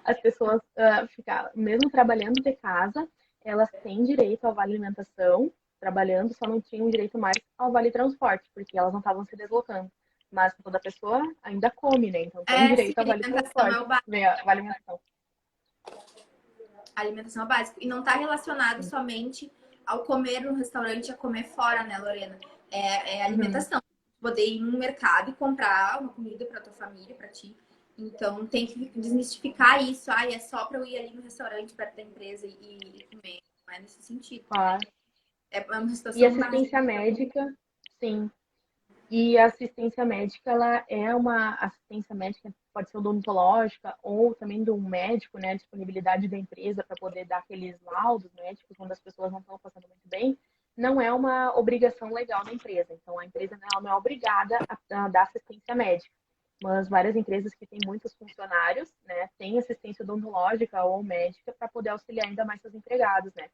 As pessoas ficavam, mesmo trabalhando de casa, elas têm direito ao vale alimentação, trabalhando, só não tinham direito mais ao vale transporte, porque elas não estavam se deslocando. Mas toda pessoa ainda come, né? Então tem Sim, direito ao vale alimentação é transporte, o básico. vale alimentação. A alimentação é o básico. E não está relacionado somente ao comer no restaurante, a comer fora, né, Lorena? É alimentação. Poder ir no mercado e comprar uma comida para tua família, para ti. Então tem que desmistificar isso. É só para eu ir ali no restaurante perto da empresa e comer. Não é nesse sentido. Claro. É uma E situação básica. assistência médica, sim. E a assistência médica, ela é uma assistência médica, pode ser odontológica ou também do médico, né? A disponibilidade da empresa para poder dar aqueles laudos médicos quando as pessoas não estão passando muito bem, não é uma obrigação legal da empresa. Então, a empresa ela não é obrigada a dar assistência médica. Mas várias empresas que têm muitos funcionários, né, têm assistência odontológica ou médica para poder auxiliar ainda mais seus empregados, né?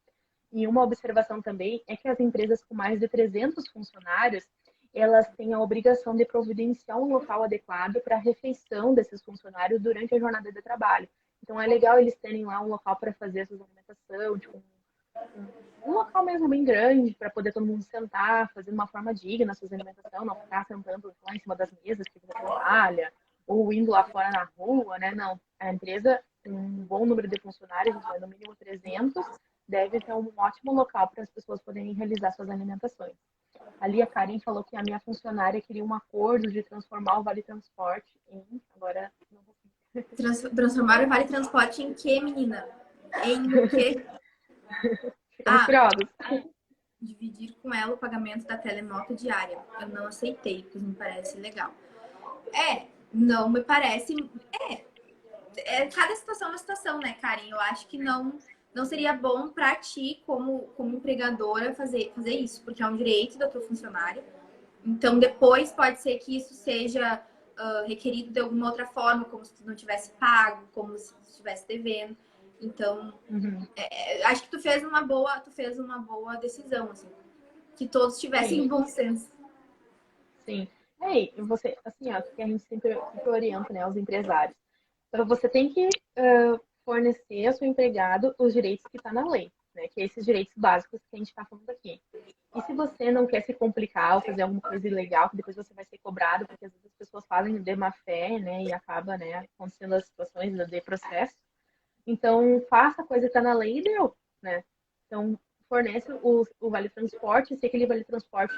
E uma observação também é que as empresas com mais de 300 funcionários, elas têm a obrigação de providenciar um local adequado para a refeição desses funcionários durante a jornada de trabalho. Então, é legal eles terem lá um local para fazer a sua alimentação, tipo, um local mesmo bem grande, para poder todo mundo sentar, fazer de uma forma digna a sua alimentação, não ficar sentando lá em cima das mesas que você trabalha, ou indo lá fora na rua, né? Não. A empresa, um bom número de funcionários, no mínimo 300, deve ter um ótimo local para as pessoas poderem realizar suas alimentações. Ali a Karen falou que a minha funcionária queria um acordo de transformar o Vale Transporte em... Agora não vou... Transformar o Vale Transporte em que, menina? Em que? Ficamos curiosos. Dividir com ela o pagamento da telemoto diária. Eu não aceitei, pois me parece legal. Não me parece... cada situação é uma situação, né, Karen? Eu acho que não seria bom para ti, como empregadora, fazer isso, porque é um direito da tua funcionária. Então, depois pode ser que isso seja requerido de alguma outra forma, como se tu não tivesse pago, como se tu estivesse devendo. Então, acho que tu fez uma boa decisão, assim. Que todos tivessem bom senso. Sim. E você, assim, ó, que a gente sempre orienta, né, os empresários. Então, você tem que fornecer ao seu empregado os direitos que está na lei, né? Que é esses direitos básicos que a gente está falando aqui. E se você não quer se complicar ou fazer alguma coisa ilegal, que depois você vai ser cobrado, porque às vezes as pessoas fazem de má fé, né? E acaba, né, acontecendo as situações de processo. Então, faça a coisa que está na lei e deu, né? Então, fornece o vale transporte, se aquele vale transporte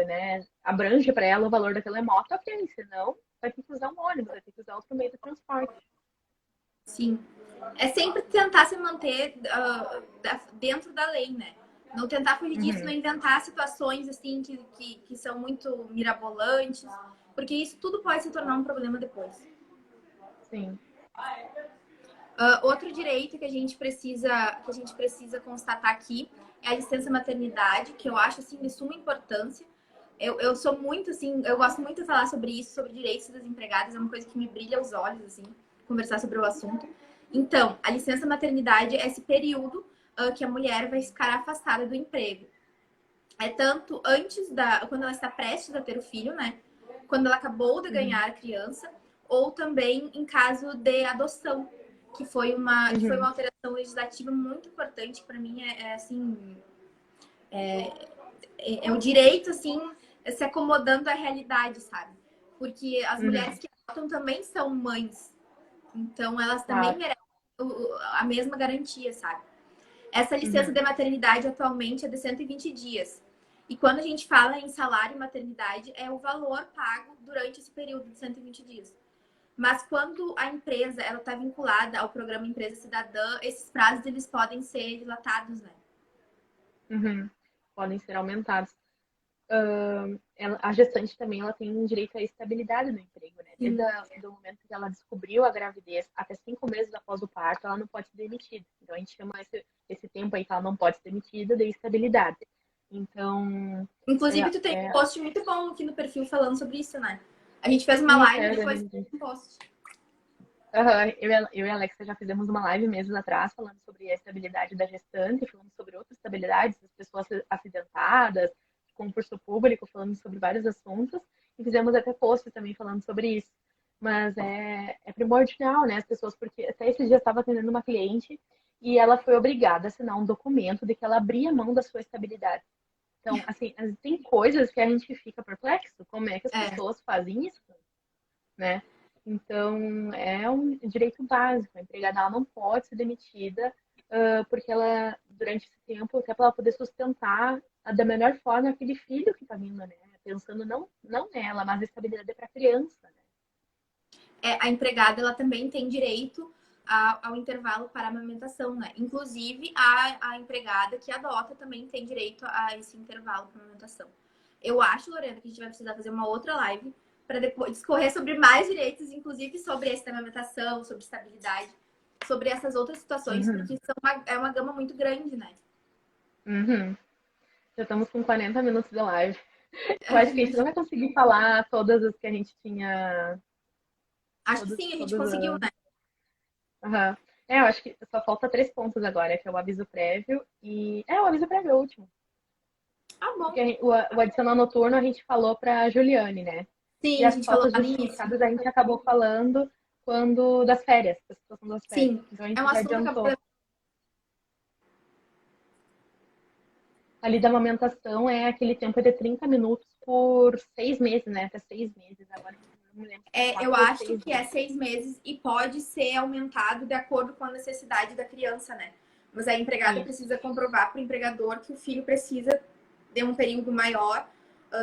né, abrange para ela o valor daquela moto, ok, senão vai ter que usar um ônibus, vai ter que usar outro meio de transporte. Sim. É sempre tentar se manter dentro da lei, né? Não tentar fugir disso, não Uhum. inventar situações assim que são muito mirabolantes, porque isso tudo pode se tornar um problema depois. Sim. Outro direito que a gente precisa constatar aqui é a licença maternidade, que eu acho assim de suma importância. Eu sou muito assim, eu gosto muito de falar sobre isso, sobre direitos das empregadas, é uma coisa que me brilha os olhos, assim, conversar sobre o assunto. Então, a licença maternidade é esse período que a mulher vai ficar afastada do emprego. É tanto quando ela está prestes a ter o filho, né? Quando ela acabou de Uhum. ganhar a criança, ou também em caso de adoção, que foi uma Uhum. alteração legislativa muito importante para mim, assim, é o direito assim se acomodando à realidade, sabe? Porque as Uhum. mulheres que adotam também são mães, então elas também Claro. merecem a mesma garantia, sabe? Essa licença Uhum. de maternidade atualmente é de 120 dias. E quando a gente fala em salário e maternidade, é o valor pago durante esse período de 120 dias. Mas quando a empresa ela está vinculada ao programa Empresa Cidadã, esses prazos eles podem ser dilatados, né? Uhum. Podem ser aumentados. A gestante também ela tem direito à estabilidade no emprego, né? Desde Sim. o momento que ela descobriu a gravidez até 5 meses após o parto, ela não pode ser demitida. Então a gente chama esse tempo aí que ela não pode ser demitida de estabilidade. Então, Inclusive, é, tu tem um é, post muito bom aqui no perfil falando sobre isso, né? A gente fez uma isso live é e depois organização. um post. Aham, eu e a Alexa já fizemos uma live meses atrás falando sobre a estabilidade da gestante, falando sobre outras estabilidades, das pessoas acidentadas, concurso público, falando sobre vários assuntos, e fizemos até post também falando sobre isso. Mas é primordial, né, as pessoas, porque até esses dias estava atendendo uma cliente e ela foi obrigada a assinar um documento de que ela abria mão da sua estabilidade. Então, assim, tem coisas que a gente fica perplexo, como é que as É, pessoas fazem isso, né? Então, é um direito básico. A empregada ela não pode ser demitida, porque ela, durante esse tempo, até para ela poder sustentar da melhor forma aquele filho que está vindo, né? Pensando não nela, mas a estabilidade para a criança, né? a empregada ela também tem direito ao intervalo para amamentação, né? Inclusive, a empregada que adota também tem direito a esse intervalo para amamentação. Eu acho, Lorena, que a gente vai precisar fazer uma outra live para depois discorrer sobre mais direitos, inclusive sobre esse da amamentação, sobre estabilidade, sobre essas outras situações, Uhum, porque é uma gama muito grande, né? uhum. Já estamos com 40 minutos de live. Eu acho que a gente não vai conseguir falar todas as que a gente tinha. Acho que Todas, sim, a gente todas conseguiu, as. né? Aham. Eu acho que só falta 3 pontos agora, que é o aviso prévio e. O aviso prévio é o último. Ah, Porque bom. o adicional noturno a gente falou para Juliane, né? E Sim, a as gente falou faltas lá no início. justificadas a gente acabou falando quando das férias, da situação das férias. Sim, Então a é gente um já assunto que adiantou. Ali da amamentação é aquele tempo de 30 minutos por 6 meses, né? Até 6 meses. Agora eu não me lembro se é eu 4 ou acho seis que é meses. 6 meses e pode ser aumentado de acordo com a necessidade da criança, né? Mas a empregada Isso. precisa comprovar para o empregador que o filho precisa de um período maior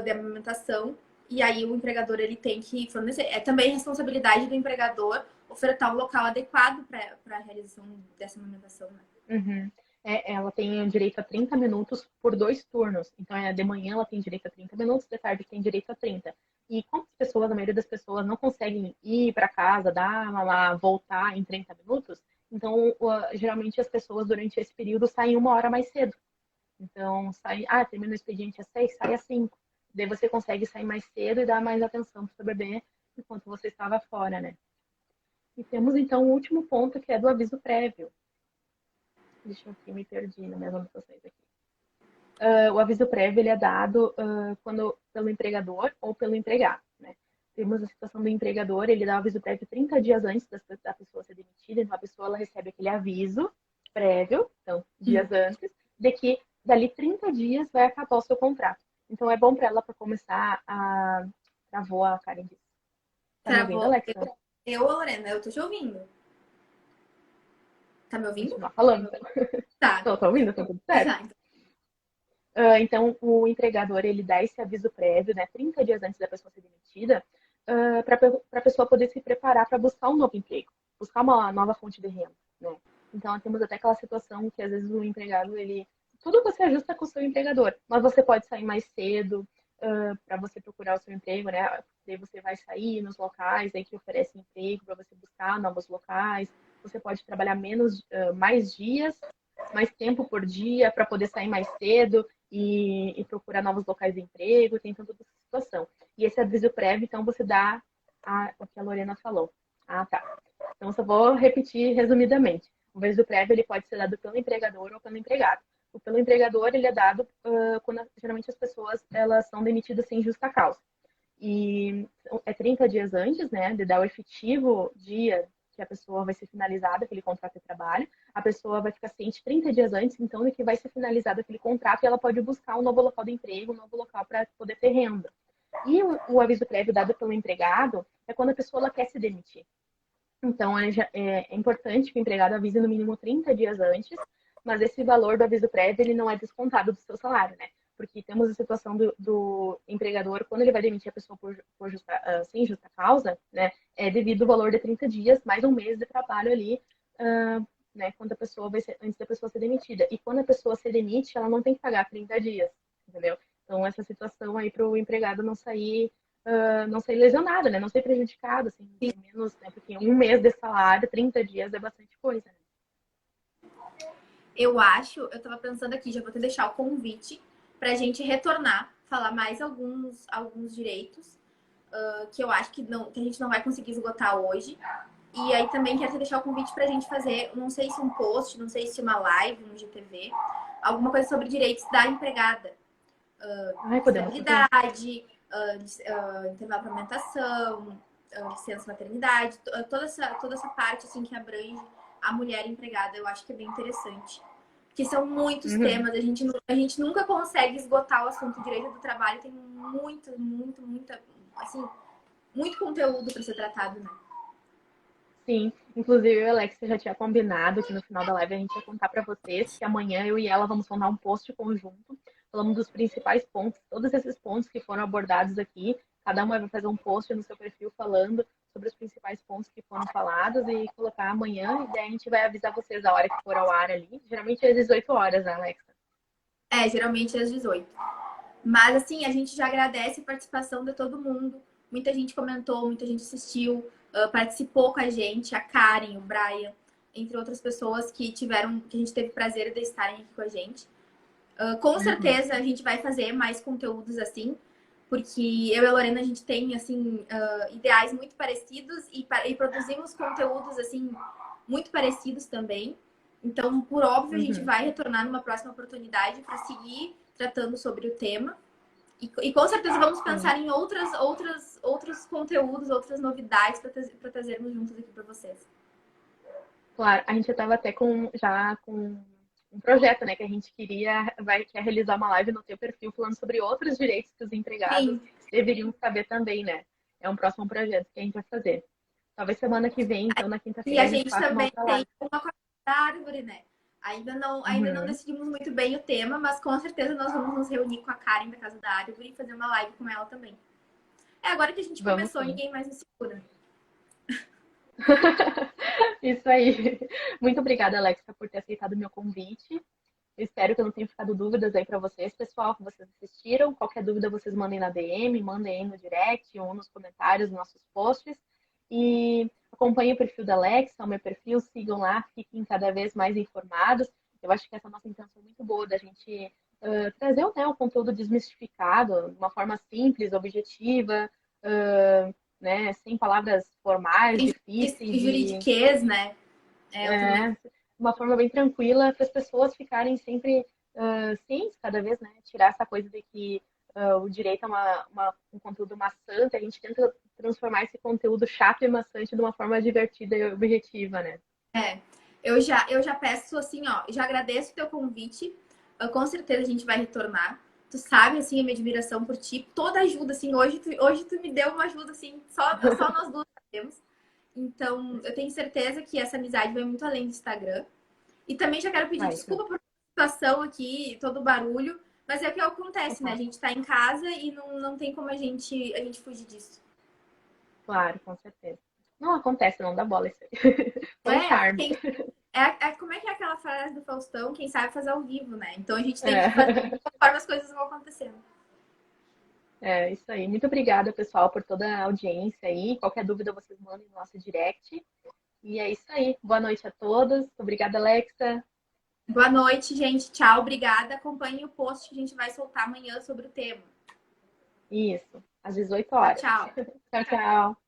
de amamentação e aí o empregador ele tem que fornecer. É também responsabilidade do empregador ofertar um local adequado para a realização dessa amamentação, né? Uhum. Ela tem direito a 30 minutos por 2 turnos. Então, de manhã ela tem direito a 30 minutos, de tarde tem direito a 30. E como as pessoas, a maioria das pessoas não conseguem ir para casa, dar lá, voltar em 30 minutos, então geralmente as pessoas durante esse período saem 1 hora mais cedo. Então, termina o expediente às 6, sai às 5. Daí você consegue sair mais cedo e dar mais atenção para o seu bebê enquanto você estava fora, né? E temos então o último ponto, que é do aviso prévio. Deixa eu aqui, me perdi nas minhas anotações aqui. O aviso prévio ele é dado quando pelo empregador ou pelo empregado, né? Temos a situação do empregador, ele dá o aviso prévio 30 dias antes da pessoa ser demitida, então a pessoa ela recebe aquele aviso prévio, então, dias antes, de que dali 30 dias vai acabar o seu contrato. Então é bom para ela para começar a. Travou a Karen disse. Tá me ouvindo, Travou. Alexa? Lorena, eu tô te ouvindo. Tá me ouvindo? Continuar falando, então. Tá. Tô ouvindo, tá tudo certo. Tá. Então, o empregador ele dá esse aviso prévio, né, 30 dias antes da pessoa ser demitida, para a pessoa poder se preparar para buscar um novo emprego, buscar uma nova fonte de renda, né? Então, temos até aquela situação que às vezes o empregado ele tudo você ajusta com o seu empregador. Mas você pode sair mais cedo para você procurar o seu emprego, né? Daí você vai sair nos locais aí que oferecem emprego para você buscar novos locais. Você pode trabalhar mais dias, mais tempo por dia para poder sair mais cedo e procurar novos locais de emprego. Tem toda essa situação. E esse aviso prévio, então, você dá o que a Lorena falou. Ah, tá. Então, só vou repetir resumidamente. O aviso prévio ele pode ser dado pelo empregador ou pelo empregado. O pelo empregador ele é dado quando geralmente as pessoas elas são demitidas sem justa causa. E é 30 dias antes, né, de dar o efetivo dia que a pessoa vai ser finalizada aquele contrato de trabalho. A pessoa vai ficar ciente 30 dias antes, então, de que vai ser finalizado aquele contrato e ela pode buscar um novo local de emprego, um novo local para poder ter renda. E o aviso prévio dado pelo empregado é quando a pessoa ela quer se demitir. Então, é importante que o empregado avise no mínimo 30 dias antes, mas esse valor do aviso prévio ele não é descontado do seu salário, né? Porque temos a situação do empregador, quando ele vai demitir a pessoa sem justa causa, né? É devido ao valor de 30 dias, mais um mês de trabalho ali, né? Quando a pessoa antes da pessoa ser demitida. E quando a pessoa se demite, ela não tem que pagar 30 dias, entendeu? Então, essa situação aí para o empregado não ser lesionado, né? Não ser prejudicado, assim, menos, né? Porque um mês de salário, 30 dias é bastante coisa, né? Eu tava pensando aqui, já vou te deixar o convite pra gente retornar, falar mais alguns direitos que eu acho que a gente não vai conseguir esgotar hoje. E aí também quero te deixar o convite pra gente fazer, não sei se um post, não sei se uma live, um GTV, alguma coisa sobre direitos da empregada. Estabilidade, intervalo para alimentação, licença maternidade, toda essa parte assim que abrange a mulher empregada, eu acho que é bem interessante. Porque são muitos temas, a gente nunca consegue esgotar o assunto direito do trabalho, tem assim, muito conteúdo para ser tratado, né? Sim, inclusive eu e a Alexa já tinha combinado que no final da live a gente ia contar para vocês que amanhã eu e ela vamos mandar um post conjunto falando dos principais pontos, todos esses pontos que foram abordados aqui. Cada uma vai fazer um post no seu perfil falando sobre os principais pontos que foram falados e colocar amanhã. E daí a gente vai avisar vocês a hora que for ao ar ali. Geralmente é às 18 horas, né, Alexa? Geralmente é às 18. Mas assim, a gente já agradece a participação de todo mundo. Muita gente comentou, muita gente assistiu, participou com a gente, a Karen, o Brian, entre outras pessoas que que a gente teve prazer de estarem aqui com a gente. Com certeza a gente vai fazer mais conteúdos assim, porque eu e a Lorena a gente tem assim ideais muito parecidos e produzimos conteúdos assim muito parecidos também. Então, por óbvio, a gente vai retornar numa próxima oportunidade para seguir tratando sobre o tema. E com certeza vamos pensar em outros conteúdos, outras novidades para trazermos juntos aqui para vocês. Claro, a gente estava até com um projeto, né, que a gente quer realizar uma live no teu perfil falando sobre outros direitos que os empregados deveriam saber também, né? É um próximo projeto que a gente vai fazer. Talvez semana que vem, então na quinta-feira a a gente gente faça uma também outra tem live. uma coisa da árvore, né? Ainda não decidimos muito bem o tema, mas com certeza nós vamos nos reunir com a Karen da Casa da Árvore e fazer uma live com ela também. É agora que a gente começou, ninguém mais nos segura. Isso aí. Muito obrigada, Alexa, por ter aceitado o meu convite. Eu espero que eu não tenha ficado dúvidas aí para vocês, pessoal, que vocês assistiram. Qualquer dúvida, vocês mandem na DM, mandem aí no direct ou nos comentários dos nossos posts. E acompanhem o perfil da Alexa, o meu perfil, sigam lá, fiquem cada vez mais informados. Eu acho que essa nossa intenção é muito boa da gente trazer um conteúdo desmistificado, de uma forma simples, objetiva, né, sem palavras formais, difíceis. Juridiquês, né? Uma forma bem tranquila para as pessoas ficarem sempre cientes cada vez, né? Tirar essa coisa de que o direito é um conteúdo maçante, a gente tenta transformar esse conteúdo chato e maçante de uma forma divertida e objetiva, né? Eu já peço assim, ó, já agradeço o teu convite. Com certeza a gente vai retornar. Tu sabe, assim, a minha admiração por ti. Toda ajuda, assim, hoje tu me deu uma ajuda, assim, só nós duas sabemos. Então, eu tenho certeza que essa amizade vai muito além do Instagram. E também já quero pedir desculpa por a situação aqui, todo o barulho. Mas é o que acontece, né? A gente tá em casa e não tem como a gente fugir disso. Claro, com certeza. Não acontece, não dá bola isso aí. É um charme. Como é que é aquela frase do Faustão? Quem sabe faz ao vivo, né? Então a gente tem que fazer É. conforme as coisas vão acontecendo. É isso aí. Muito obrigada, pessoal, por toda a audiência aí. Qualquer dúvida, vocês mandem no nosso direct. E é isso aí. Boa noite a todos. Obrigada, Alexa. Boa noite, gente. Tchau, obrigada. Acompanhe o post que a gente vai soltar amanhã sobre o tema. Isso, às 18 Tchau, horas. tchau. Tchau, tchau.